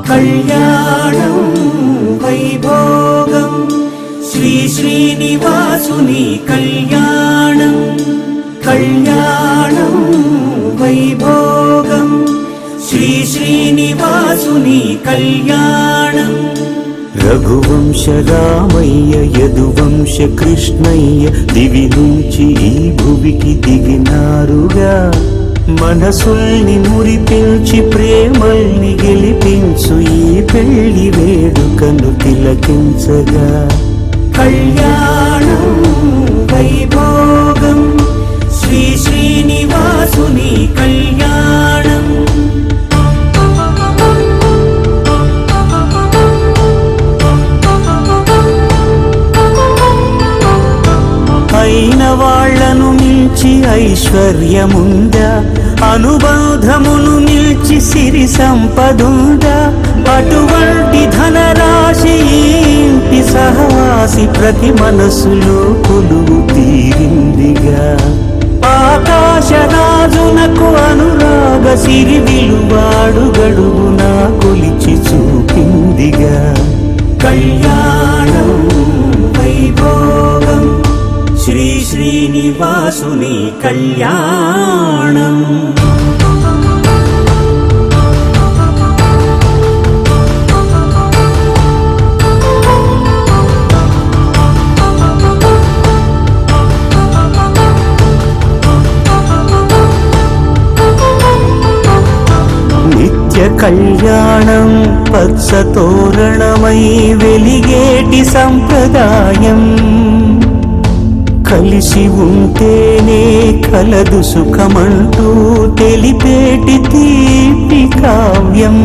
కళ్యాణం వైభోగం శ్రీ శ్రీనివాసుని కళ్యాణం కళ్యాణం వైభోగం శ్రీ శ్రీనివాసుని కళ్యాణం రఘువంశ రామయ్య యదువంశ కృష్ణయ్య దివి నుంచి ఈ భువికి దిగినారుగా మనసుల్ని మురిపించి ప్రేమల్ని గెలిపించు ఈ పెళ్లి వేడుకను తిలకించగా కళ్యాణం వైభోగం శ్రీ శ్రీనివాసుని కళ్యాణం అయిన వాళ్లను మించి ఐశ్వర్యముందా అనుబంధమును మిల్చి సిరి సంపదుందా అటువంటి ధనరాశి ఇంటి సహవాసి ప్రతి మనసులో కొలువు తీరిందిగా ఆకాశరాజునకు అనురాగ సిరి విలువాడు గడువునా కొలిచి చూపిందిగా కళ్యాణం వైభోగం శ్రీ శ్రీనివాసుని కళ్యాణం నిత్య కళ్యాణం పచ్చ తోరణమై వెలిగేటి సంప్రదాయం కలిసి ఉంటేనే కలదు సుఖమంటూ తెలిపేటి తీపి కావ్యం